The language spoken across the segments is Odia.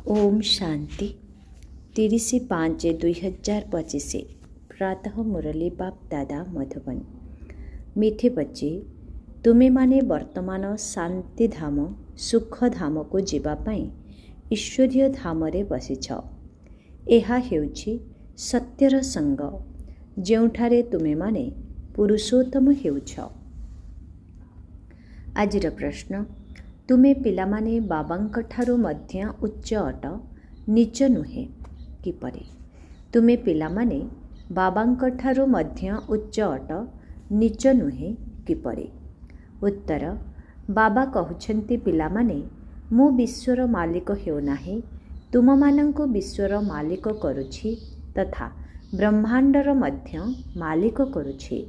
ओम शांति 30/5/2025 प्रातः मुरली बाप दादा मधुबन। मीठे बच्चे, तुमे माने वर्तमान शांति धाम सुख धाम को जीवापाई ईश्वरीय धाम रे बसिछ। एहा हेउछि सत्यर संग, जेउठारे तुमे माने पुरुषोत्तम हेउछ। आजिर प्रश्न, तुमे पिलामाने बाबांक ठारू मध्य उच्च अट, नीच नुहे किपरि? तुमे पिलामाने बाबांक ठारू मध्य उच्च अट, नीच नुहे किपरि? उत्तर, बाबा कहउछन्ति पिलामाने मु विश्वर मालिक हेउ नाही, तुममानंकु विश्वर मालिक करुछि तथा ब्रह्मांडर मध्य मालिक करुछि।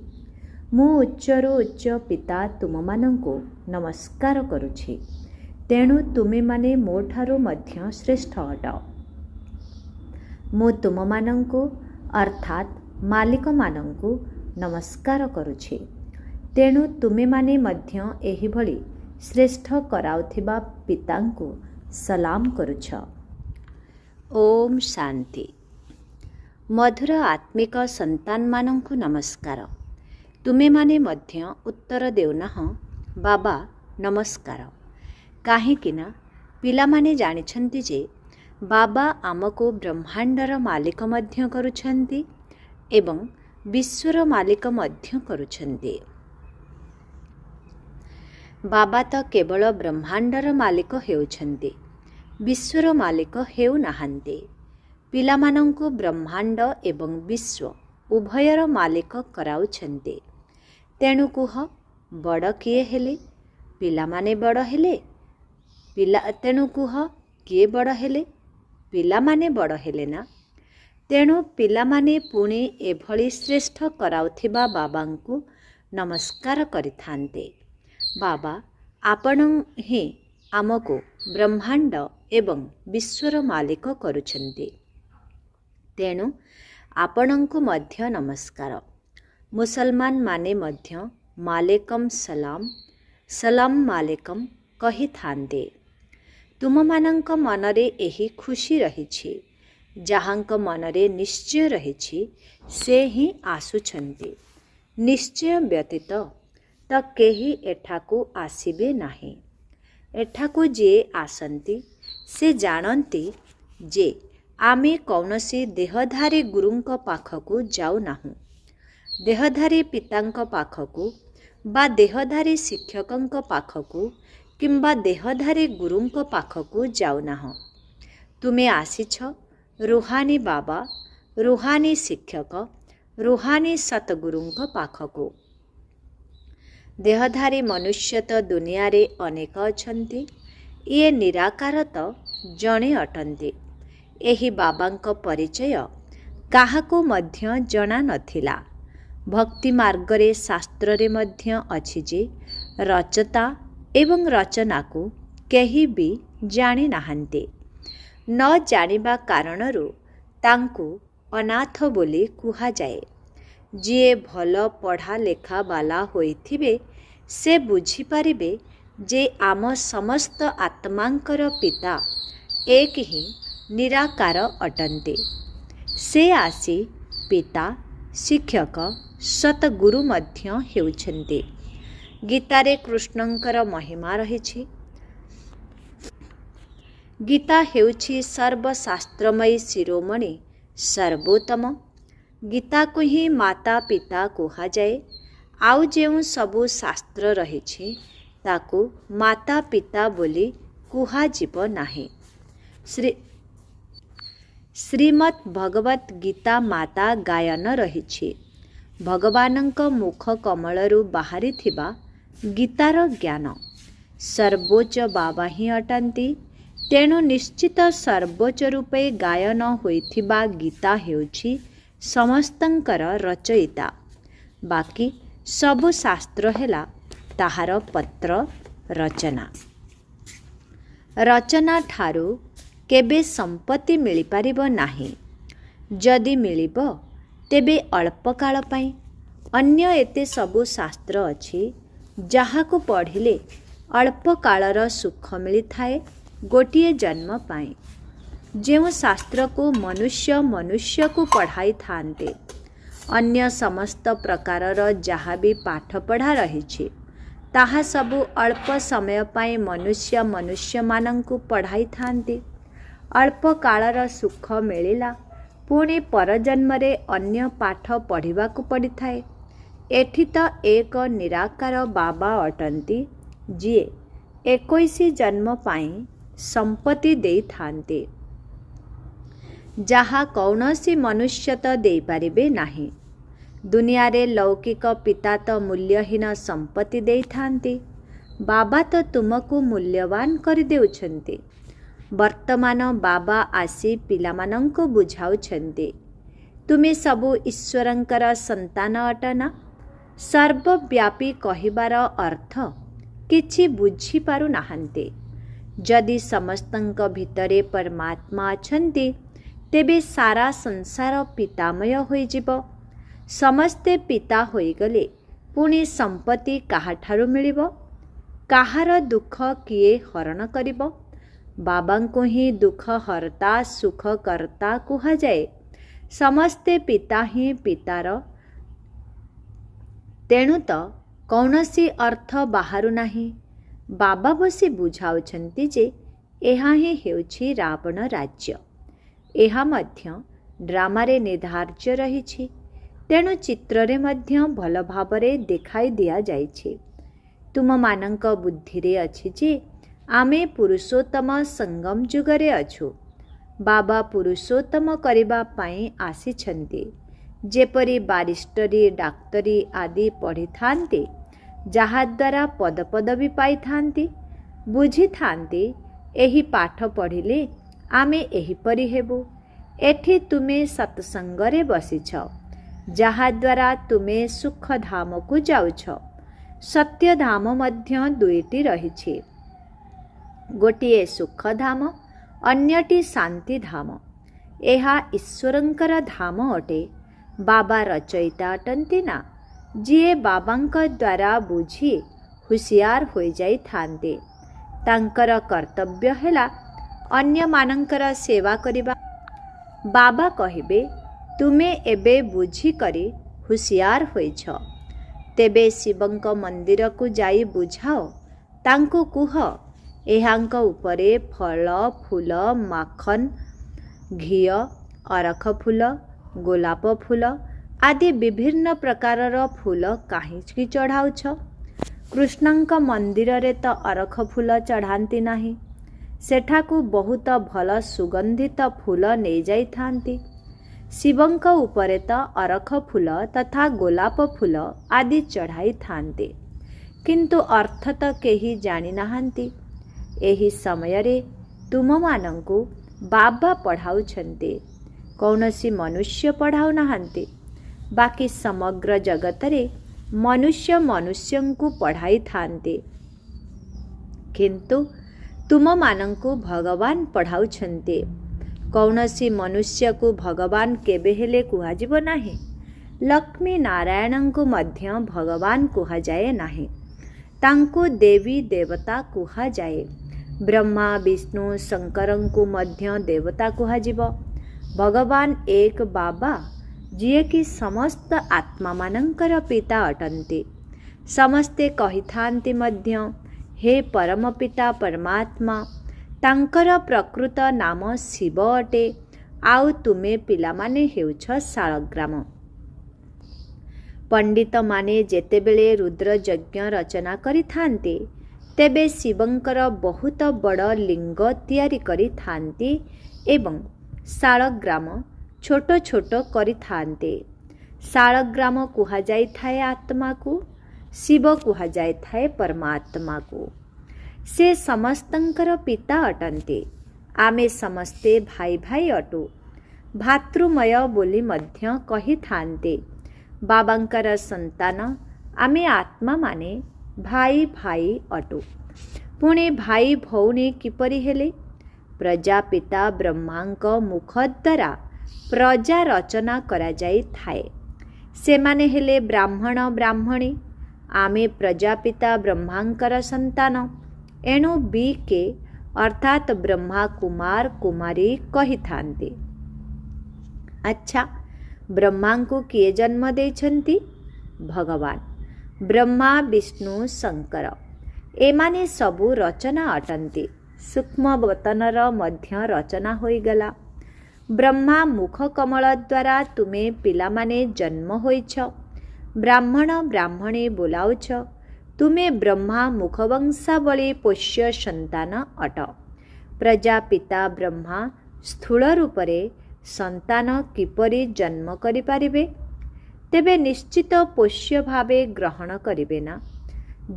मु उच्चरु उच्च पिता तुममानंकु नमस्कार करुछि, तेणु तुमे माने मोठारु मध्य श्रेष्ठ अट। मु तुममानंकु अर्थात मालिक मानंकु नमस्कार करुछि, तेणु तुमे माने मध्य एही भली श्रेष्ठ कराउथिबा पितांकु सलाम करुछ। ओम शांति। मधुर आत्मिक संतान मानंकु नमस्कार। तुमे माने मध्य उत्तर देउनाह बाबा नमस्कार। काहेकिना पिलामाने जानिछन्ति जे बाबा आमको ब्रह्मांडर मालिक मध्य करुछन्ति एवं विश्वर मालिक मध्य करुछन्ति। बाबा तो केवल ब्रह्मांडर मालिक हेउछन्ति, विश्वर मालिक हेउ नाहान्ति। पिलामानंकु ब्रह्मांड एवं विश्व उभयर मालिक कराउछन्ति। तेणु कुह बड़ किए हेले? पिलामाने बड़ हेले? तेणु कुह किए बड़ हेले? पिलामाने बड़ हेले ना? तेणु पिलामाने पुणी एभली श्रेष्ठ कराउथिबा बाबांकु नमस्कार करिथान्ते। बाबा आपण ही आमको ब्रह्मांड एवं विश्वर मालिक करुछन्ति, तेणु आपणंकु मध्य नमस्कार। मुसलमान माने मध्य मालेकम सलाम, सलाम मालेकम कहि थान्ते। तुममानंक मनरे एही खुशी रहिछि, जहांक मनरे निश्चय रहिछि से ही आसुछन्ति। निश्चय व्यतीत त केही एठाकु आसिबे नाही। एठाकु जे आसन्ति से जानन्ति जे आमे कौनसी देहधारी गुरुंक पाखकु जाउ नाहु, देहधारी पितांक पाखकु बा देहधारी शिक्षकंक पाखकु किंबा देहधारी गुरुंक पाखकु जाउ नाहु। तुमे आसिछ रुहानी बाबा, रुहानी शिक्षक, रुहानी सतगुरुंक पाखकु। देहधारी मनुष्य तो दुनिया रे अनेक अछन्ति, ये निराकार तो जणे अटन्ति। एही बाबांक परिचय काहाको मध्य जणा नथिला। भक्ति मार्ग रे शास्त्र रे मध्य अछि जे रचता एवं रचना को केही भी जानि नाहन्ते। न जानिबा कारणरु तांकु अनाथ बोली कुहा जाए। जिए भल पढ़ा लेखा बाला होइथिबे से बुझी पारिबे जे आम समस्त आत्मांकर पिता एक ही निराकार अटन्ते। से आसी पिता, शिक्षक, सतगुरु मध्य हेउछन्ते। गीतारे कृष्णंकर महिमा रहिछि। गीता हेउछि सर्वशास्त्रमयी शिरोमणि सर्वोत्तम। गीता को ही माता पिता कुहा जाए। आउ जेउ सबु शास्त्र रहिछि ताकु माता पिता बोली कुहा जीव नाही। श्रीमद् भगवत गीता माता गायन रहिछि। भगवानंक मुख कमलरु बाहरी थिबा गीतार ज्ञान। सर्वोच्च बाबा ही अटंती, तेणु निश्चित सर्वोच्च रूपे गायन होइथिबा गीता हेउछि समस्तंकर रचयिता। बाकी सबु शास्त्र हेला ताहार पत्र रचना। रचना ठारू केबे संपत्ति मिली पारिबो नाही। जदि मिलिबो तेबे अल्प काल पाई। अन्य एते सबु शास्त्र अछि जाहाको पढ़िले अल्प कालर सुख मिली थाए गोटिए जन्म पाई। ଯେଉଁ ଶାସ୍ତ୍ରକୁ ମନୁଷ୍ୟକୁ ପଢ଼ାଇ ଥାନ୍ତେ। ଅନ୍ୟ ସମସ୍ତ ପ୍ରକାରର ଯାହା ବି ପାଠପଢ଼ା ରହିଛି ତାହା ସବୁ ଅଳ୍ପ ସମୟ ପାଇଁ ମନୁଷ୍ୟମାନଙ୍କୁ ପଢ଼ାଇଥାନ୍ତି। ଅଳ୍ପ କାଳର ସୁଖ ମିଳିଲା, ପୁଣି ପରଜନ୍ମରେ ଅନ୍ୟ ପାଠ ପଢ଼ିବାକୁ ପଡ଼ିଥାଏ। ଏଠି ତ ଏକ ନିରାକାର ବାବା ଅଟନ୍ତି, ଯିଏ 21 ଜନ୍ମ ପାଇଁ ସମ୍ପତ୍ତି ଦେଇଥାନ୍ତି, ଯାହା କୌଣସି ମନୁଷ୍ୟ ତ ଦେଇପାରିବେ ନାହିଁ। ଦୁନିଆରେ ଲୌକିକ ପିତା ତ ମୂଲ୍ୟହୀନ ସମ୍ପତ୍ତି ଦେଇଥାନ୍ତି। ବାବା ତ ତୁମକୁ ମୂଲ୍ୟବାନ କରିଦେଉଛନ୍ତି। ବର୍ତ୍ତମାନ ବାବା ଆସି ପିଲାମାନଙ୍କୁ ବୁଝାଉଛନ୍ତି, ତୁମେ ସବୁ ଈଶ୍ୱରଙ୍କର ସନ୍ତାନ ଅଟ ନା? ସର୍ବବ୍ୟାପୀ କହିବାର ଅର୍ଥ କିଛି ବୁଝିପାରୁନାହାନ୍ତି। ଯଦି ସମସ୍ତଙ୍କ ଭିତରେ ପରମାତ୍ମା ଅଛନ୍ତି, ତେବେ ସାରା ସଂସାର ପିତାମୟ ହୋଇଯିବ। ସମସ୍ତେ ପିତା ହୋଇଗଲେ ପୁଣି ସମ୍ପତ୍ତି କାହାଠାରୁ ମିଳିବ? କାହାର ଦୁଃଖ କିଏ ହରଣ କରିବ? ବାବାଙ୍କୁ ହିଁ ଦୁଃଖ ହର୍ତ୍ତା ସୁଖକର୍ତ୍ତା କୁହାଯାଏ। ସମସ୍ତେ ପିତା ହିଁ ପିତାର, ତେଣୁ ତ କୌଣସି ଅର୍ଥ ବାହାରୁ ନାହିଁ। ବାବା ବସି ବୁଝାଉଛନ୍ତି ଯେ ଏହା ହିଁ ହେଉଛି ରାବଣ ରାଜ୍ୟ। ଏହା ମଧ୍ୟ ଡ୍ରାମାରେ ନିର୍ଦ୍ଧାର୍ଯ୍ୟ ରହିଛି, ତେଣୁ ଚିତ୍ରରେ ମଧ୍ୟ ଭଲ ଭାବରେ ଦେଖାଇ ଦିଆଯାଇଛି। ତୁମମାନଙ୍କ ବୁଦ୍ଧିରେ ଅଛି ଯେ ଆମେ ପୁରୁଷୋତ୍ତମ ସଙ୍ଗମ ଯୁଗରେ ଅଛୁ। ବାବା ପୁରୁଷୋତ୍ତମ କରିବା ପାଇଁ ଆସିଛନ୍ତି। ଯେପରି ବାରିଷ୍ଟରୀ ଡାକ୍ତରୀ ଆଦି ପଢ଼ିଥାନ୍ତି, ଯାହାଦ୍ୱାରା ପଦପଦବୀ ପାଇଥାନ୍ତି, ବୁଝିଥାନ୍ତି ଏହି ପାଠ ପଢ଼ିଲେ ଆମେ ଏହିପରି ହେବୁ। ଏଠି ତୁମେ ସତ୍ସଙ୍ଗରେ ବସିଛ, ଯାହାଦ୍ୱାରା ତୁମେ ସୁଖଧାମକୁ ଯାଉଛ। ସତ୍ୟଧାମ ମଧ୍ୟ ଦୁଇଟି ରହିଛି, ଗୋଟିଏ ସୁଖଧାମ, ଅନ୍ୟଟି ଶାନ୍ତିଧାମ। ଏହା ଈଶ୍ୱରଙ୍କର ଧାମ ଅଟେ। ବାବା ରଚୟିତା ଅଟନ୍ତି ନା, ଯିଏ ବାବାଙ୍କ ଦ୍ୱାରା ବୁଝି ହୁସିଆର ହୋଇଯାଇଥାନ୍ତି। ତାଙ୍କର କର୍ତ୍ତବ୍ୟ ହେଲା ଅନ୍ୟମାନଙ୍କର ସେବା କରିବା। ବାବା କହିବେ, ତୁମେ ଏବେ ବୁଝିକରି ହୁସିଆର ହୋଇଛ, ତେବେ ଶିବଙ୍କ ମନ୍ଦିରକୁ ଯାଇ ବୁଝାଅ। ତାଙ୍କୁ କୁହ, ଏହାଙ୍କ ଉପରେ ଫଳ ଫୁଲ ମାଖନ ଘିଅ ଅରଖ ଫୁଲ ଗୋଲାପ ଫୁଲ ଆଦି ବିଭିନ୍ନ ପ୍ରକାରର ଫୁଲ କାହିଁକି ଚଢ଼ାଉଛ? କୃଷ୍ଣଙ୍କ ମନ୍ଦିରରେ ତ ଅରଖ ଫୁଲ ଚଢ଼ାନ୍ତି ନାହିଁ। ସେଠାକୁ ବହୁତ ଭଲ ସୁଗନ୍ଧିତ ଫୁଲ ନେଇଯାଇଥାନ୍ତି। ଶିବଙ୍କ ଉପରେ ତ ଅରଖ ଫୁଲ ତଥା ଗୋଲାପ ଫୁଲ ଆଦି ଚଢ଼ାଇଥାନ୍ତି, କିନ୍ତୁ ଅର୍ଥ ତ କେହି ଜାଣିନାହାନ୍ତି। ଏହି ସମୟରେ ତୁମମାନଙ୍କୁ ବାବା ପଢ଼ାଉଛନ୍ତି, କୌଣସି ମନୁଷ୍ୟ ପଢ଼ାଉନାହାନ୍ତି। ବାକି ସମଗ୍ର ଜଗତରେ ମନୁଷ୍ୟଙ୍କୁ ପଢ଼ାଇଥାନ୍ତି, କିନ୍ତୁ ତୁମମାନଙ୍କୁ ଭଗବାନ ପଢ଼ାଉଛନ୍ତି। କୌଣସି ମନୁଷ୍ୟକୁ ଭଗବାନ କେବେ ହେଲେ କୁହାଯିବ ନାହିଁ। ଲକ୍ଷ୍ମୀ ନାରାୟଣଙ୍କୁ ମଧ୍ୟ ଭଗବାନ କୁହାଯାଏ ନାହିଁ। ତାଙ୍କୁ ଦେବୀ ଦେବତା କୁହାଯାଏ। ବ୍ରହ୍ମା ବିଷ୍ଣୁ ଶଙ୍କରଙ୍କୁ ମଧ୍ୟ ଦେବତା କୁହାଯିବ। ଭଗବାନ ଏକ ବାବା, ଯିଏକି ସମସ୍ତ ଆତ୍ମାମାନଙ୍କର ପିତା ଅଟନ୍ତି। ସମସ୍ତେ କହିଥାନ୍ତି ମଧ୍ୟ, ହେ ପରମ ପିତା ପରମାତ୍ମା। ତାଙ୍କର ପ୍ରକୃତ ନାମ ଶିବ ଅଟେ। ଆଉ ତୁମେ ପିଲାମାନେ ହେଉଛ ଶାଳଗ୍ରାମ। ପଣ୍ଡିତମାନେ ଯେତେବେଳେ ରୁଦ୍ରଯଜ୍ଞ ରଚନା କରିଥାନ୍ତି, ତେବେ ଶିବଙ୍କର ବହୁତ ବଡ଼ ଲିଙ୍ଗ ତିଆରି କରିଥାନ୍ତି ଏବଂ ଶାଳଗ୍ରାମ ଛୋଟ ଛୋଟ କରିଥାନ୍ତି। ଶାଳଗ୍ରାମ କୁହାଯାଇଥାଏ ଆତ୍ମାକୁ, ଶିବ କୁହାଯାଇଥାଏ ପରମାତ୍ମାକୁ। ସେ ସମସ୍ତଙ୍କର ପିତା ଅଟନ୍ତି। ଆମେ ସମସ୍ତେ ଭାଇ ଭାଇ ଅଟୁ। ଭାତୃମୟ ବୋଲି ମଧ୍ୟ କହିଥାନ୍ତି। ବାବାଙ୍କର ସନ୍ତାନ ଆମେ ଆତ୍ମାମାନେ ଭାଇ ଭାଇ ଅଟୁ। ପୁଣି ଭାଇ ଭଉଣୀ କିପରି ହେଲେ? ପ୍ରଜାପିତା ବ୍ରହ୍ମାଙ୍କ ମୁଖ ଦ୍ୱାରା ପ୍ରଜା ରଚନା କରାଯାଇଥାଏ। ସେମାନେ ହେଲେ ବ୍ରାହ୍ମଣ ବ୍ରାହ୍ମଣୀ। ଆମେ ପ୍ରଜାପିତା ବ୍ରହ୍ମାଙ୍କର ସନ୍ତାନ। ଏଣୁ ବି କେ ଅର୍ଥାତ୍ ବ୍ରହ୍ମା କୁମାର କୁମାରୀ କହିଥାନ୍ତି। ଆଚ୍ଛା, ବ୍ରହ୍ମାଙ୍କୁ କିଏ ଜନ୍ମ ଦେଇଛନ୍ତି? ଭଗବାନ। ବ୍ରହ୍ମା ବିଷ୍ଣୁ ଶଙ୍କର ଏମାନେ ସବୁ ରଚନା ଅଟନ୍ତି। ସୂକ୍ଷ୍ମ ବତନର ମଧ୍ୟ ରଚନା ହୋଇଗଲା। ବ୍ରହ୍ମା ମୁଖ କମଳ ଦ୍ୱାରା ତୁମେ ପିଲାମାନେ ଜନ୍ମ ହୋଇଛ। ବ୍ରାହ୍ମଣ ବ୍ରାହ୍ମଣୀ ବୋଲାଉଛ। ତୁମେ ବ୍ରହ୍ମା ମୁଖବଂଶାବଳୀ ପୋଷ୍ୟ ସନ୍ତାନ ଅଟ। ପ୍ରଜାପିତା ବ୍ରହ୍ମା ସ୍ଥୂଳ ରୂପରେ ସନ୍ତାନ କିପରି ଜନ୍ମ କରିପାରିବେ? ତେବେ ନିଶ୍ଚିତ ପୋଷ୍ୟ ଭାବେ ଗ୍ରହଣ କରିବେ ନା।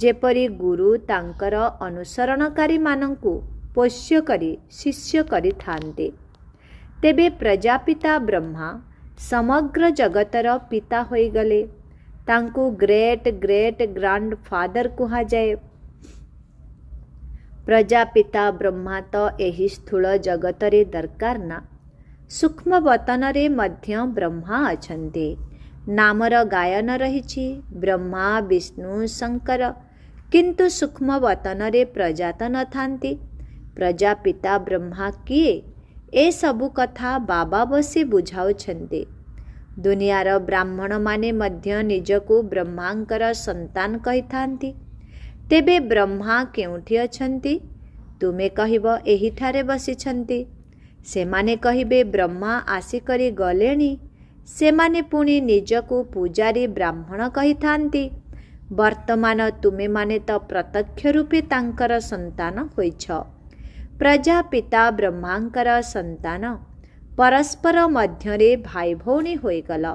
ଯେପରି ଗୁରୁ ତାଙ୍କର ଅନୁସରଣକାରୀମାନଙ୍କୁ ପୋଷ୍ୟ କରି ଶିଷ୍ୟ କରିଥାନ୍ତି। ତେବେ ପ୍ରଜାପିତା ବ୍ରହ୍ମା ସମଗ୍ର ଜଗତର ପିତା ହୋଇଗଲେ। ତାଙ୍କୁ ଗ୍ରେଟ୍ ଗ୍ରେଟ୍ ଗ୍ରାଣ୍ଡ ଫାଦର କୁହାଯାଏ। ପ୍ରଜାପିତା ବ୍ରହ୍ମା ତ ଏହି ସ୍ଥୂଳ ଜଗତରେ ଦରକାର ନା। ସୂକ୍ଷ୍ମ ବତନରେ ମଧ୍ୟ ବ୍ରହ୍ମା ଅଛନ୍ତି। ନାମର ଗାୟନ ରହିଛି ବ୍ରହ୍ମା ବିଷ୍ଣୁ ଶଙ୍କର, କିନ୍ତୁ ସୂକ୍ଷ୍ମ ବତନରେ ପ୍ରଜା ତ ନଥାନ୍ତି। ପ୍ରଜାପିତା ବ୍ରହ୍ମା କିଏ? ଏସବୁ କଥା ବାବା ବସି ବୁଝାଉଛନ୍ତି। ଦୁନିଆର ବ୍ରାହ୍ମଣମାନେ ମଧ୍ୟ ନିଜକୁ ବ୍ରହ୍ମାଙ୍କର ସନ୍ତାନ କହିଥାନ୍ତି। ତେବେ ବ୍ରହ୍ମା କେଉଁଠି ଅଛନ୍ତି? ତୁମେ କହିବ ଏହିଠାରେ ବସିଛନ୍ତି। ସେମାନେ କହିବେ ବ୍ରହ୍ମା ଆସିକରି ଗଲେଣି। ସେମାନେ ପୁଣି ନିଜକୁ ପୂଜାରୀ ବ୍ରାହ୍ମଣ କହିଥାନ୍ତି। ବର୍ତ୍ତମାନ ତୁମେମାନେ ତ ପ୍ରତ୍ୟକ୍ଷ ରୂପେ ତାଙ୍କର ସନ୍ତାନ ହୋଇଛ। ପ୍ରଜାପିତା ବ୍ରହ୍ମାଙ୍କର ସନ୍ତାନ। ପରସ୍ପର ମଧ୍ୟରେ ଭାଇ ଭଉଣୀ ହୋଇଗଲ।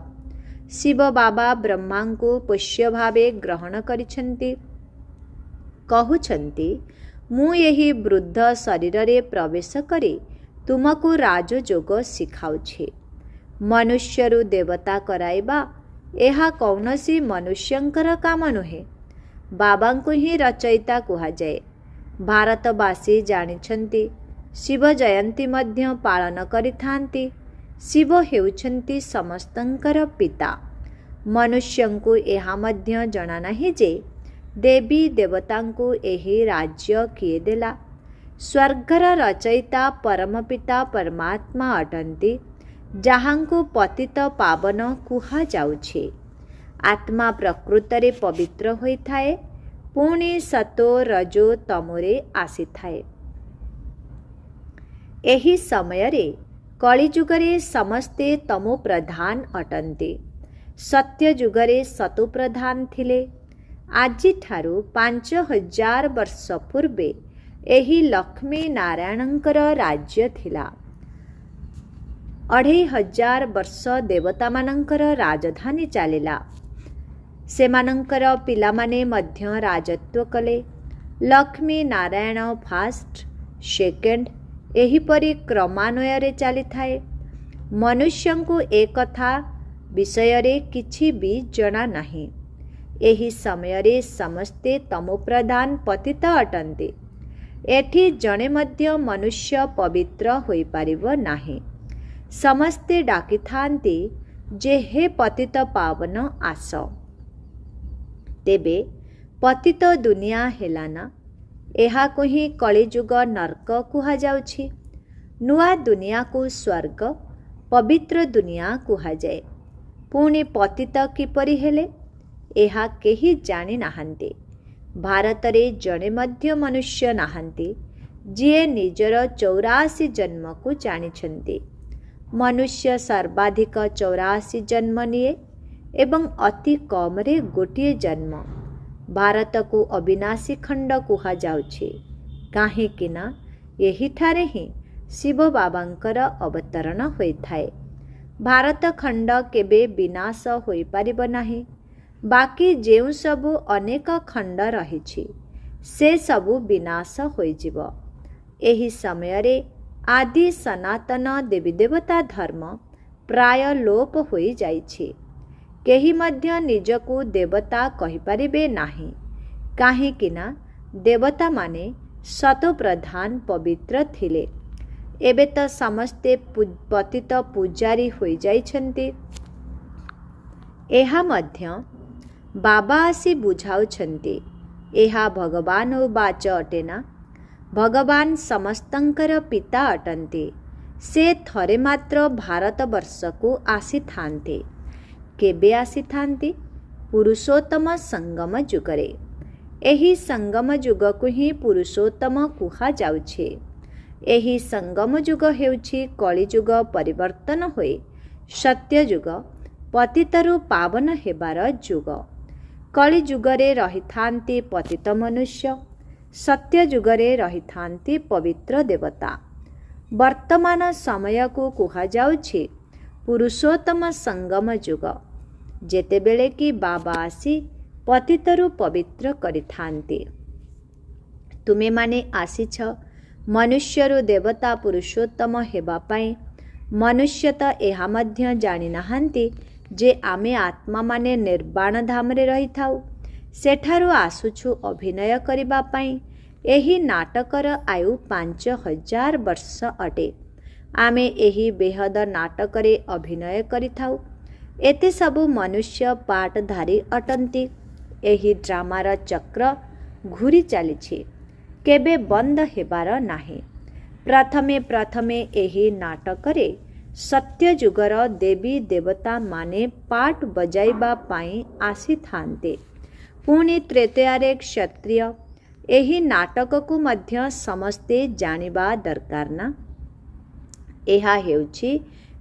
ଶିବ ବାବା ବ୍ରହ୍ମାଙ୍କୁ ପୋଷ୍ୟ ଭାବେ ଗ୍ରହଣ କରିଛନ୍ତି। କହୁଛନ୍ତି, ମୁଁ ଏହି ବୃଦ୍ଧ ଶରୀରରେ ପ୍ରବେଶ କରି ତୁମକୁ ରାଜଯୋଗ ଶିଖାଉଛି। ମନୁଷ୍ୟରୁ ଦେବତା କରାଇବା ଏହା କୌଣସି ମନୁଷ୍ୟଙ୍କର କାମ ନୁହେଁ। ବାବାଙ୍କୁ ହିଁ ରଚୟିତା କୁହାଯାଏ। ଭାରତବାସୀ ଜାଣିଛନ୍ତି, ଶିବ ଜୟନ୍ତୀ ମଧ୍ୟ ପାଳନ କରିଥାନ୍ତି। ଶିବ ହେଉଛନ୍ତି ସମସ୍ତଙ୍କର ପିତା। ମନୁଷ୍ୟଙ୍କୁ ଏହା ମଧ୍ୟ ଜଣାନାହିଁ ଯେ ଦେବୀ ଦେବତାଙ୍କୁ ଏହି ରାଜ୍ୟ କିଏ ଦେଲା। ସ୍ୱର୍ଗର ରଚୟିତା ପରମ ପିତା ପରମାତ୍ମା ଅଟନ୍ତି, ଯାହାଙ୍କୁ ପତିତ ପାବନ କୁହାଯାଉଛି। ଆତ୍ମା ପ୍ରକୃତରେ ପବିତ୍ର ହୋଇଥାଏ, ପୁଣି ସତୋ ରଜୋ ତମୋରେ ଆସିଥାଏ। ଏହି ସମୟରେ କଳିଯୁଗରେ ସମସ୍ତେ ତମୋ ପ୍ରଧାନ ଅଟନ୍ତି। ସତ୍ୟ ଯୁଗରେ ସତୋ ପ୍ରଧାନ ଥିଲେ। ଆଜିଠାରୁ 5000 ବର୍ଷ ପୂର୍ବେ ଏହି ଲକ୍ଷ୍ମୀ ନାରାୟଣଙ୍କର ରାଜ୍ୟ ଥିଲା। 2500 ବର୍ଷ ଦେବତାମାନଙ୍କର ରାଜଧାନୀ ଚାଲିଲା। ସେମାନଙ୍କର ପିଲାମାନେ ମଧ୍ୟ ରାଜତ୍ୱ କଲେ। ଲକ୍ଷ୍ମୀ ନାରାୟଣ ଫାଷ୍ଟ, ସେକେଣ୍ଡ, ଏହିପରି କ୍ରମାନ୍ୱୟରେ ଚାଲିଥାଏ। ମନୁଷ୍ୟଙ୍କୁ ଏକଥା ବିଷୟରେ କିଛି ବି ଜଣା ନାହିଁ। ଏହି ସମୟରେ ସମସ୍ତେ ତମୋପ୍ରଧାନ ପତିତ ଅଟନ୍ତି। ଏଠି ଜଣେ ମଧ୍ୟ ମନୁଷ୍ୟ ପବିତ୍ର ହୋଇପାରିବ ନାହିଁ। ସମସ୍ତେ ଡାକିଥାନ୍ତି ଯେ ହେ ପତିତ ପାବନ ଆସ। ତେବେ ପତିତ ଦୁନିଆ ହେଲା ନା। ଏହାକୁ ହିଁ କଳିଯୁଗ ନର୍କ କୁହାଯାଉଛି। ନୂଆ ଦୁନିଆକୁ ସ୍ୱର୍ଗ, ପବିତ୍ର ଦୁନିଆ କୁହାଯାଏ। ପୁଣି ପତିତ କିପରି ହେଲେ, ଏହା କେହି ଜାଣିନାହାନ୍ତି। ଭାରତରେ ଜଣେ ମଧ୍ୟ ମନୁଷ୍ୟ ନାହାନ୍ତି ଯିଏ ନିଜର 84 ଜନ୍ମକୁ ଜାଣିଛନ୍ତି। ମନୁଷ୍ୟ ସର୍ବାଧିକ 84 ଜନ୍ମ ନିଏ ଏବଂ ଅତି କମରେ ଗୋଟିଏ ଜନ୍ମ। ଭାରତକୁ ଅବିନାଶୀ ଖଣ୍ଡ କୁହାଯାଉଛି, କାହିଁକି ନା ଏହିଠାରେ ହିଁ ଶିବ ବାବାଙ୍କର ଅବତରଣ ହୋଇଥାଏ। ଭାରତ ଖଣ୍ଡ କେବେ ବିନାଶ ହୋଇପାରିବ ନାହିଁ। ବାକି ଯେଉଁ ସବୁ ଅନେକ ଖଣ୍ଡ ରହିଛି, ସେ ସବୁ ବିନାଶ ହୋଇଯିବ। ଏହି ସମୟରେ ଆଦି ସନାତନ ଦେବୀଦେବତା ଧର୍ମ ପ୍ରାୟ ଲୋପ ହୋଇଯାଇଛି। କେହି ମଧ୍ୟ ନିଜକୁ ଦେବତା କହିପାରିବେ ନାହିଁ, କାହିଁକି ନା ଦେବତାମାନେ ସତୋପ୍ରଧାନ ପବିତ୍ର ଥିଲେ। ଏବେ ତ ସମସ୍ତେ ପତିତ ପୂଜାରୀ ହୋଇଯାଇଛନ୍ତି। ଏହା ମଧ୍ୟ ବାବା ଆସି ବୁଝାଉଛନ୍ତି। ଏହା ଭଗବାନ ବାଚ ଅଟେ ନା। भगवान समस्तंकर पिता अटंती। से थरे मात्र भारत वर्ष को आसी थांते। केबे आसी थांती? पुरुषोत्तम संगम जुगरे। एही संगम जुग को ही पुरुषोत्तम कुहा जाउछे। एही संगम जुग हेउछि कलिजुग परिवर्तन होए सत्यजुग पतितरु पावन हेबार जुग। कलिजुगरे रहिथांती पतित मनुष्य, सत्यजुगरे रहिथांती पवित्र देवता। वर्तमान समय को कुहा जाउछि पुरुषोत्तम संगम जुग, जेतेबेले कि बाबा आसी पतितरु पवित्र करिथांती। तुमे माने आसीछ मनुष्यरु देवता पुरुषोत्तम हेबा पाई। मनुष्य तो एहा मध्य जानि नाहांती जे आमे आत्मा माने निर्वाण धाम रे रही थाउ। सेठारु आसुछु अभिनय करिबा पाई। एही नाटकर आयु 5000 वर्ष अटे। आमे एही बेहद नाटकरे अभिनय करिथाउ। एते सबु मनुष्य पाटधारी अटंती। एही ड्रामार चक्र घूरी चलीछि, केबे बंद हेबार नाही। प्रथमे प्रथमे एही नाटकरे सत्यजुगर देवी देवता माने पाट बजाइबा पाई आसी थांते। पुणी त्रेतयारे क्षत्रिय। एही नाटक को मध्य समस्ते जानिबा दरकार ना। एहा हेउछि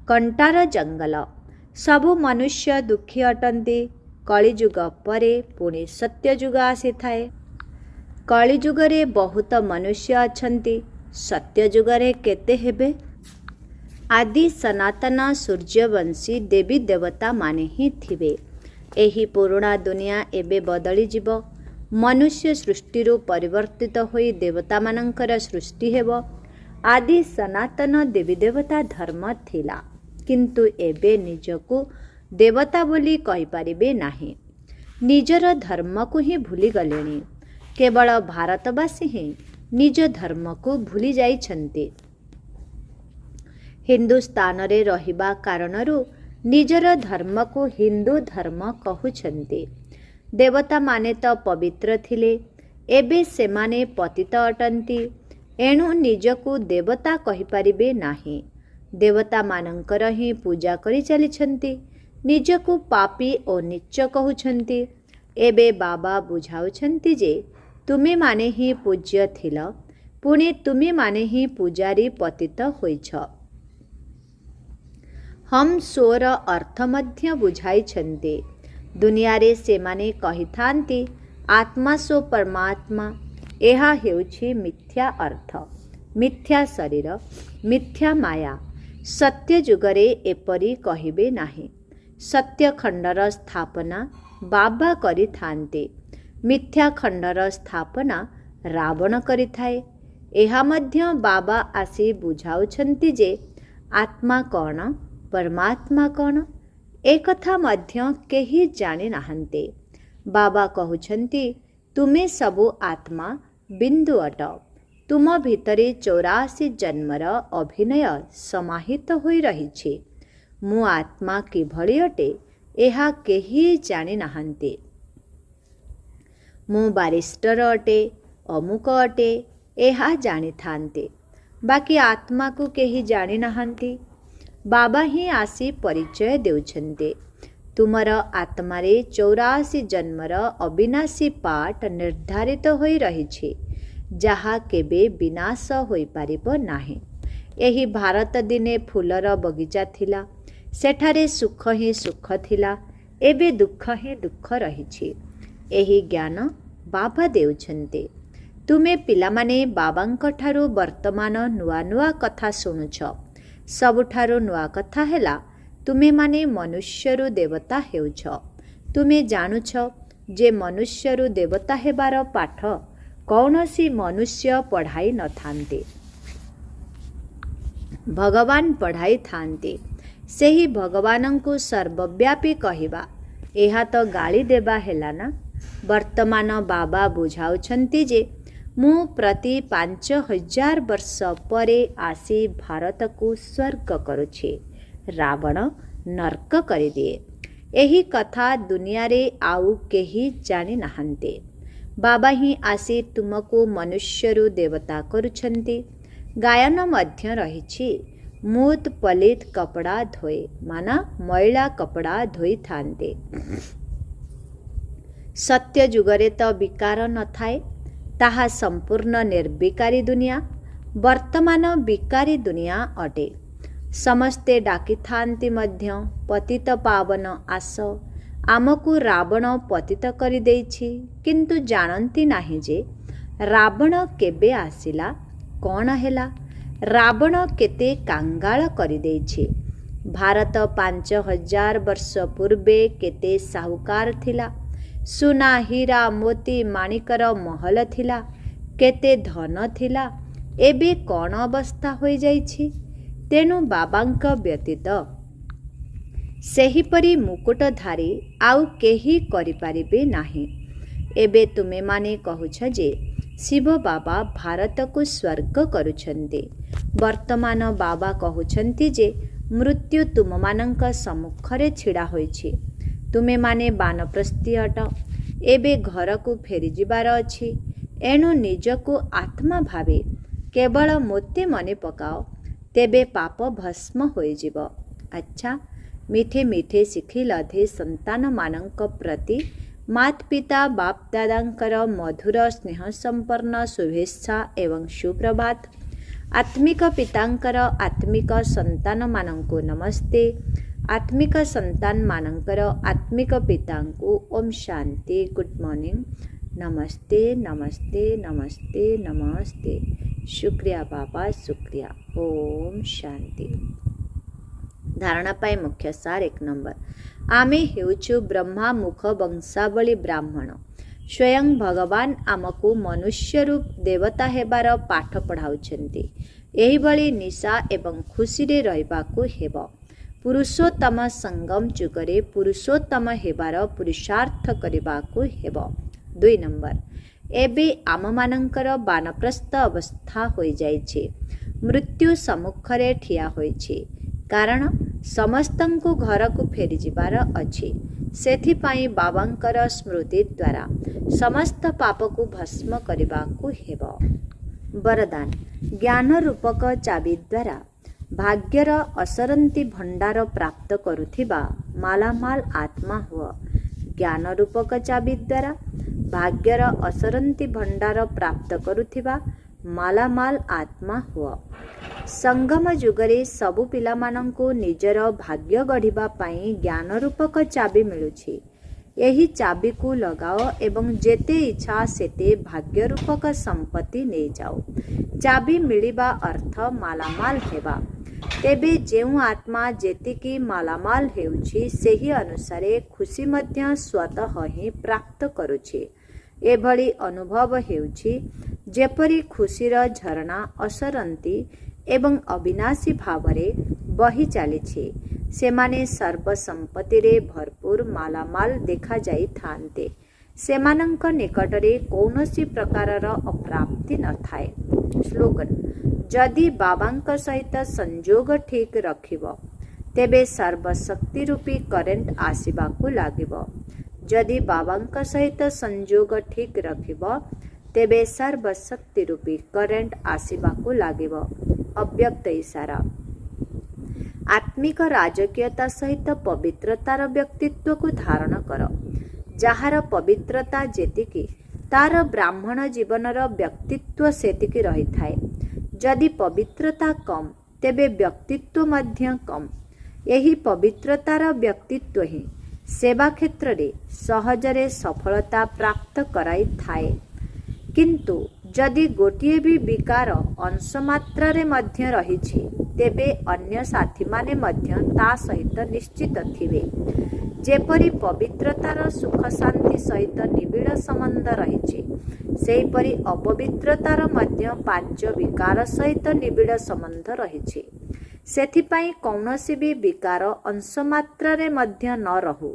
कंटार जंगल। सबु मनुष्य दुखी अटंती। कलिजुग परे पुणी सत्यजुग आसी थाए। कलिजुगरे बहुत मनुष्य अछंती, सत्यजुगरे केते हेबे? आदि सनातन सूर्यवंशी देवी देवता माने ही थिबे। एही पुराणा दुनिया एबे बदली जिवो। मनुष्य सृष्टिरु परिवर्तित होई देवता मानंकर सृष्टि हेबो। आदि सनातन देवी देवता धर्म थिला, किंतु एबे निजको देवता बोली कहि परिबे नाही। निजर धर्म को ही भूली गलेनी। केवल भारतवासी ही निज धर्म को भूली जाइछन्ति। हिंदुस्तान रे रहिबा कारणरू निजर धर्म को हिंदू धर्म कहुछन्ति। देवता माने तो पवित्र थिले, एबे सेमाने पतित अटंती। एणु निजको देवता कहि परिबे नाही। देवता मानंकर ही पूजा करि चलिछन्ति। निजको पापी और नीच कहुछन्ति। एबे बाबा बुझाउछन्ति जे तुमे माने ही पूज्य थिल, पुणे तुमे माने ही पूजारी पतित होइछ। हम सोर अर्थ मध्य बुझाइछन्ति। दुनिया रे सेमाने कहिथांती आत्मा सो परमात्मा। एहा हेउछि मिथ्या अर्थ, मिथ्या शरीर, मिथ्या माया। सत्य जुगरे एपरी कहिबे नाही। सत्य खंडर स्थापना बाबा करिथांते। मिथ्या खंडर स्थापना रावण करिथाए। एहा मध्य बाबा आसी बुझाउछन्ति जे आत्मा कौन, परमात्मा कौन, एक कथा मध्य केही जाने नाहंते। बाबा कहुछन्ति तुमे सबु आत्मा बिंदु अट। तुम भितरे 84 जन्मर अभिनय समाहित होई रहिछे। मु आत्मा किभଳି अटे एहा केही जाने नाहंते। मु बारिस्टर अटे, अमुक अटे एहा जानी थांते, बाकी आत्मा को केही जानी नाहंती। बाबा ही आसी परिचय देउछन्ते। तुमर आत्मारे 84 जन्मर अविनाशी पाठ निर्धारित होई रहिछे, जहा केबे विनाश होई पारिबो नाही। एही भारत दिने फूलर बगीचा थिला। सेठारे सुख ही सुख थिला, एबे दुख ही दुख रहिछे। एही ज्ञान बाबा देउछन्ते। तुमे पिलामाने बाबांक ठारू वर्तमान नुआ नुआ कथा शुणुछ। सबुठारू नुआ कथा हेला तुमे माने मनुष्यरु देवता हेउछ। तुमे जानुछ जे मनुष्यरु देवता हेबार पाठ कौनसी मनुष्य पढ़ाई न थांते, भगवान पढ़ाई थांते। सेही भगवान को सर्वव्यापी कहिबा एहा तो गाली देबा हेला ना। वर्तमान बाबा बुझाउछन्ति जे मु प्रति 5000 वर्ष परे आसी भारत को स्वर्ग करुछे, रावण नर्क करिदिए। एही कथा दुनिया रे आउ केही जानि नाहंते। ବାବା ହିଁ ଆସି ତୁମକୁ ମନୁଷ୍ୟରୁ ଦେବତା କରୁଛନ୍ତି। ଗାୟନ ମଧ୍ୟ ରହିଛି, ମୁତ୍ ପଲିତ କପଡ଼ା ଧୋଏ, ମାନ ମଇଳା କପଡ଼ା ଧୋଇଥାନ୍ତି। ସତ୍ୟ ଯୁଗରେ ତ ବିକାର ନଥାଏ, ତାହା ସମ୍ପୂର୍ଣ୍ଣ ନିର୍ବିକାରୀ ଦୁନିଆ। ବର୍ତ୍ତମାନ ବିକାରୀ ଦୁନିଆ ଅଟେ। ସମସ୍ତେ ଡାକିଥାନ୍ତି ମଧ୍ୟ, ପତିତ ପାବନ ଆସ। ଆମକୁ ରାବଣ ପତିତ କରିଦେଇଛି, କିନ୍ତୁ ଜାଣନ୍ତି ନାହିଁ ଯେ ରାବଣ କେବେ ଆସିଲା, କ'ଣ ହେଲା। ରାବଣ କେତେ କାଙ୍ଗାଳ କରିଦେଇଛି। ଭାରତ 5000 ବର୍ଷ ପୂର୍ବେ କେତେ ସାହୁକାର ଥିଲା। ସୁନା, ହୀରା, ମୋତି, ମାଣିକର ମହଲ ଥିଲା, କେତେ ଧନ ଥିଲା। ଏବେ କ'ଣ ଅବସ୍ଥା ହୋଇଯାଇଛି। ତେଣୁ ବାବାଙ୍କ ବ୍ୟତୀତ ସେହିପରି ମୁକୁଟଧାରୀ ଆଉ କେହି କରିପାରିବେ ନାହିଁ। ଏବେ ତୁମେମାନେ କହୁଛ ଯେ ଶିବ ବାବା ଭାରତକୁ ସ୍ୱର୍ଗ କରୁଛନ୍ତି। ବର୍ତ୍ତମାନ ବାବା କହୁଛନ୍ତି ଯେ ମୃତ୍ୟୁ ତୁମମାନଙ୍କ ସମ୍ମୁଖରେ ଛିଡ଼ା ହୋଇଛି। ତୁମେମାନେ ବାନପ୍ରସ୍ଥୀ ଅଟ। ଏବେ ଘରକୁ ଫେରିଯିବାର ଅଛି। ଏଣୁ ନିଜକୁ ଆତ୍ମା ଭାବି କେବଳ ମୋତେ ମନେ ପକାଅ, ତେବେ ପାପ ଭସ୍ମ ହୋଇଯିବ। ଆଚ୍ଛା, ମିଠେ ମିଠେ ଶିଖିଲଧେ ସନ୍ତାନମାନଙ୍କ ପ୍ରତି ମାତ ପିତା ବାପ ଦାଦାଙ୍କର ମଧୁର ସ୍ନେହ ସମ୍ପନ୍ନ ଶୁଭେଚ୍ଛା ଏବଂ ସୁପ୍ରଭାତ। ଆତ୍ମିକ ପିତାଙ୍କର ଆତ୍ମିକ ସନ୍ତାନମାନଙ୍କୁ ନମସ୍ତେ। ଆତ୍ମିକ ସନ୍ତାନମାନଙ୍କର ଆତ୍ମିକ ପିତାଙ୍କୁ ଓମ୍ ଶାନ୍ତି, ଗୁଡ୍ ମର୍ଣ୍ଣିଂ, ନମସ୍ତେ ନମସ୍ତେ ନମସ୍ତେ ନମସ୍ତେ। ଶୁକ୍ରିୟା ବାବା, ଶୁକ୍ରିୟା। ଓମ୍ ଶାନ୍ତି। ଧାରଣା ପାଇଁ ମୁଖ୍ୟ ସାର 1 ନମ୍ବର, ଆମେ ହେଉଛୁ ବ୍ରହ୍ମା ମୁଖ ବଂଶାବଳୀ ବ୍ରାହ୍ମଣ। ସ୍ୱୟଂ ଭଗବାନ ଆମକୁ ମନୁଷ୍ୟରୁ ଦେବତା ହେବାର ପାଠ ପଢ଼ାଉଛନ୍ତି। ଏହିଭଳି ନିଶା ଏବଂ ଖୁସିରେ ରହିବାକୁ ହେବ। ପୁରୁଷୋତ୍ତମ ସଙ୍ଗମ ଯୁଗରେ ପୁରୁଷୋତ୍ତମ ହେବାର ପୁରୁଷାର୍ଥ କରିବାକୁ ହେବ। 2 ନମ୍ବର, ଏବେ ଆମମାନଙ୍କର ବାନପ୍ରସ୍ଥ ଅବସ୍ଥା ହୋଇଯାଇଛି। ମୃତ୍ୟୁ ସମ୍ମୁଖରେ ଠିଆ ହୋଇଛି, କାରଣ ସମସ୍ତଙ୍କୁ ଘରକୁ ଫେରିଯିବାର ଅଛି। ସେଥିପାଇଁ ବାବାଙ୍କର ସ୍ମୃତି ଦ୍ୱାରା ସମସ୍ତ ପାପକୁ ଭସ୍ମ କରିବାକୁ ହେବ। ବରଦାନ, ଜ୍ଞାନ ରୂପକ ଚାବି ଦ୍ୱାରା ଭାଗ୍ୟର ଅସରନ୍ତି ଭଣ୍ଡାର ପ୍ରାପ୍ତ କରୁଥିବା ମାଲାମାଲ ଆତ୍ମା ହୁଅ। ଜ୍ଞାନ ରୂପକ ଚାବି ଦ୍ୱାରା ଭାଗ୍ୟର ଅସରନ୍ତି ଭଣ୍ଡାର ପ୍ରାପ୍ତ କରୁଥିବା ମାଲାମାଲ ଆତ୍ମା ହୁଅ। ସଙ୍ଗମ ଯୁଗରେ ସବୁ ପିଲାମାନଙ୍କୁ ନିଜର ଭାଗ୍ୟ ଗଢ଼ିବା ପାଇଁ ଜ୍ଞାନ ରୂପକ ଚାବି ମିଳୁଛି। ଏହି ଚାବିକୁ ଲଗାଅ ଏବଂ ଯେତେ ଇଚ୍ଛା ସେତେ ଭାଗ୍ୟ ରୂପକ ସମ୍ପତ୍ତି ନେଇଯାଅ। ଚାବି ମିଳିବା ଅର୍ଥ ମାଲାମାଲ ହେବା। ତେବେ ଯେଉଁ ଆତ୍ମା ଯେତିକି ମାଲାମାଲ ହେଉଛି, ସେହି ଅନୁସାରେ ଖୁସି ମଧ୍ୟ ସ୍ୱତଃ ହିଁ ପ୍ରାପ୍ତ କରୁଛି। ଏଭଳି ଅନୁଭବ ହେଉଛି ଯେପରି ଖୁସିର ଝରଣା ଅସରନ୍ତି ଏବଂ ଅବିନାଶୀ ଭାବରେ ବହି ଚାଲିଛି। ସେମାନେ ସର୍ବସମ୍ପତ୍ତିରେ ଭରପୁର ମାଲାମାଲ ଦେଖାଯାଇଥାନ୍ତି। ସେମାନଙ୍କ ନିକଟରେ କୌଣସି ପ୍ରକାରର ଅପ୍ରାପ୍ତି ନଥାଏ। ସ୍ଲୋଗାନ, ଯଦି ବାବାଙ୍କ ସହିତ ସଂଯୋଗ ଠିକ୍ ରଖିବ, ତେବେ ସର୍ବଶକ୍ତି ରୂପୀ କରେଣ୍ଟ ଆସିବାକୁ ଲାଗିବ। ଯଦି ବାବାଙ୍କ ସହିତ ସଂଯୋଗ ଠିକ୍ ରଖିବ, ତେବେ ସର୍ବଶକ୍ତି ରୂପୀ କରେଣ୍ଟ ଆସିବାକୁ ଲାଗିବ। ଅବ୍ୟକ୍ତ ଇଶାରା, ଆତ୍ମିକ ରାଜକୀୟତା ସହିତ ପବିତ୍ରତାର ବ୍ୟକ୍ତିତ୍ୱକୁ ଧାରଣ କର। ଯାହାର ପବିତ୍ରତା ଯେତିକି, ତାର ବ୍ରାହ୍ମଣ ଜୀବନର ବ୍ୟକ୍ତିତ୍ୱ ସେତିକି ରହିଥାଏ। ଯଦି ପବିତ୍ରତା କମ୍, ତେବେ ବ୍ୟକ୍ତିତ୍ୱ ମଧ୍ୟ କମ୍। ଏହି ପବିତ୍ରତାର ବ୍ୟକ୍ତିତ୍ୱ ହିଁ ସେବା କ୍ଷେତ୍ରରେ ସହଜରେ ସଫଳତା ପ୍ରାପ୍ତ କରାଇଥାଏ। କିନ୍ତୁ ଯଦି ଗୋଟିଏ ବି ବିକାର ଅଂଶ ମାତ୍ରାରେ ମଧ୍ୟ ରହିଛି, ତେବେ ଅନ୍ୟ ସାଥୀମାନେ ମଧ୍ୟ ତା ସହିତ ନିଶ୍ଚିତ ଥିବେ। ଯେପରି ପବିତ୍ରତାର ସୁଖ ଶାନ୍ତି ସହିତ ନିବିଡ଼ ସମ୍ବନ୍ଧ ରହିଛି, ସେହିପରି ଅପବିତ୍ରତାର ମଧ୍ୟ 5 ବିକାର ସହିତ ନିବିଡ଼ ସମ୍ବନ୍ଧ ରହିଛି। ସେଥିପାଇଁ କୌଣସି ବି ବିକାର ଅଂଶ ମାତ୍ରାରେ ମଧ୍ୟ ନ ରହୁ,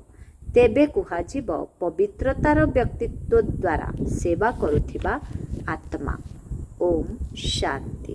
ତେବେ କୁହାଯିବ ପବିତ୍ରତାର ବ୍ୟକ୍ତିତ୍ୱ ଦ୍ୱାରା ସେବା କରୁଥିବା ଆତ୍ମା। ଓମ୍ ଶାନ୍ତି।